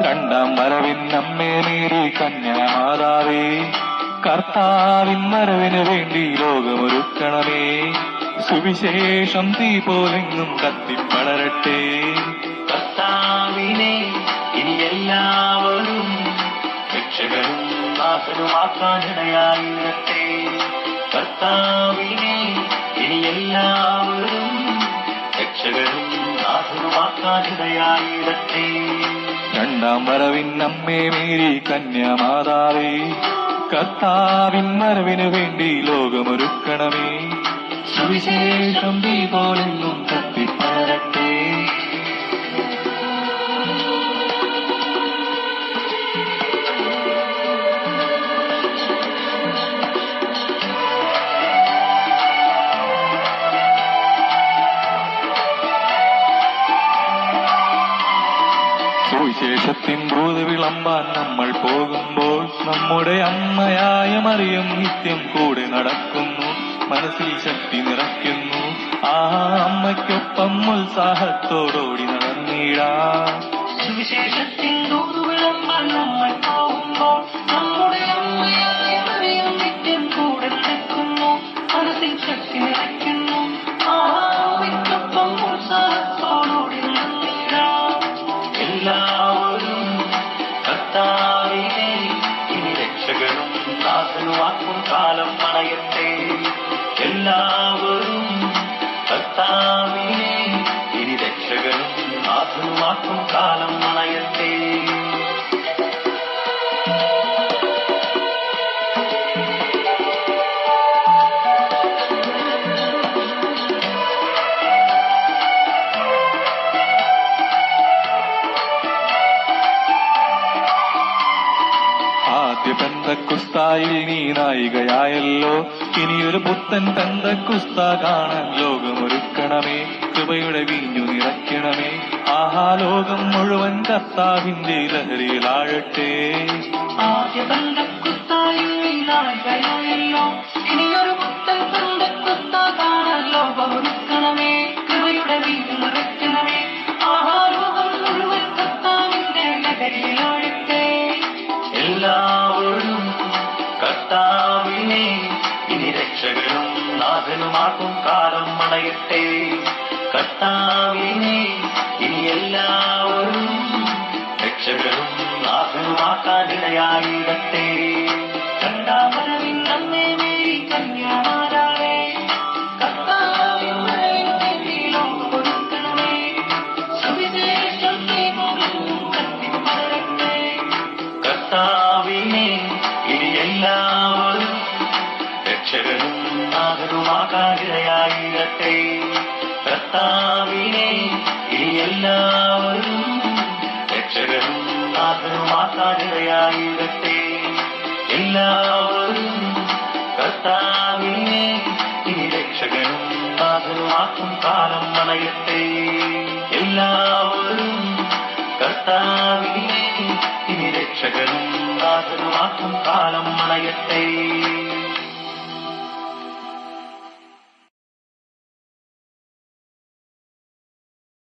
രണ്ടാം വരവിൻ നമ്മെ മേരി കന്യാമാതാവേ, കർത്താവിൻ വരവിനു വേണ്ടി ലോകമൊരുക്കണമേ. സുവിശേഷം തീ പോലെങ്ങും കത്തിപ്പടരട്ടെ. കർത്താവിനെ ഇനി എല്ലാവരും രക്ഷകനും നാഥനുമാക്കാനിടയായിരട്ടെ. കർത്താവിനെ ഇനി എല്ലാവരും രക്ഷകനും നാഥനുമാക്കാനിടയായിരട്ടെ. രണ്ടാം വരവിൻ നമ്മെ മേരി കന്യാമാതാവേ, കർത്താവിൻ വരവിനു വേണ്ടി ലോകമൊരുക്കണമേ. സുവിശേഷം തീ പോലെങ്ങും കത്തിപ്പടരട്ടെ. സുവിശേഷത്തിൻ ദൂത് വിളമ്പാൻ നമ്മൾ പോകുമ്പോൾ നമ്മുടെ അമ്മയായ മറിയം നിത്യം കൂടെ നടക്കുന്നു. മനസ്സിൽ ശക്തി നിറയ്ക്കുന്നു. ആ അമ്മയ്ക്കൊപ്പം ഉത്സാഹത്തോടോടി നടന്നിടാം. സുവിശേഷത്തിൻ ദൂത് വിളമ്പാൻ നമ്മൾ പോകുമ്പോൾ നമ്മുടെ അമ്മയായ മറിയം നിത്യം കൂടെ നടക്കുന്നു. മനസ്സിൽ ശക്തി നിറയ്ക്കുന്നു. ആ അമ്മയ്ക്കൊപ്പം ഉത്സാഹത്തോടോടി നടന്നിടാം. എല്ലാവരും കർത്താവിനെ ഇനി രക്ഷകനും നാഥനുമാക്കും കാലം അണയട്ടെ. എല്ലാവരും കർത്താവിനെ ഇനി രക്ഷകനും നാഥനുമാക്കും കാലം അണയട്ടെ. ആദ്യ പെന്തക്കുസ്തായിൽ നീ നായികയായല്ലോ. ഇനിയൊരു പുത്തൻ പെന്തക്കുസ്ത കാണാൻ ലോകമൊരുക്കണമേ. കൃപയുടെ വീഞ്ഞു നിറയ്ക്കണമേ. ആഹാ ലോകം മുഴുവൻ കർത്താവിന്റെ ലഹരിയിലാഴട്ടെ. ആദ്യ പെന്തക്കുസ്തായിൽ നീ നായികയായല്ലോ. ഇനിയൊരു പുത്തൻ പെന്തക്കുസ്ത കാണാൻ ലോകമൊരുക്കണമേ. കൃപയുടെ വീഞ്ഞു നിറയ്ക്കണമേ. ആഹാ ലോകം മുഴുവൻ കർത്താവിന്റെ ലഹരിയിലാഴട്ടെ. എല്ലാവരും കർത്താവിനെ ഇനി രക്ഷകനും നാഥനുമാക്കും കാലം അണയട്ടെ. കർത്താവിനെ ഇനി എല്ലാവരും രക്ഷകനും നാഥനുമാക്കാനിടയായിരട്ടെ. രണ്ടാം വരവിൻ നമ്മെ മേരി കന്യാമാതാവേ, കർത്താവിൻ വരവിനു വേണ്ടി ലോകമൊരുക്കണമേ. സുവിശേഷം തീ പോലെങ്ങും കത്തിപ്പടരട്ടെ. കർത്താവിനെ ഇനി എല്ലാവരും രക്ഷകനും നാഥനുമാകാനിടയായിരട്ടെ. കർത്താവിനെ ഇനി എല്ലാവരും രക്ഷകനും നാഥനുമാകാനിടയായിരട്ടെ. എല്ലാവരും കർത്താവിനെ ഇനി രക്ഷകനും നാഥനുമാക്കും കാലം അണയട്ടെ. എല്ലാവരും കർത്താവിനെ ഇനി രക്ഷകനും നാഥനുമാക്കും കാലം അണയട്ടെ.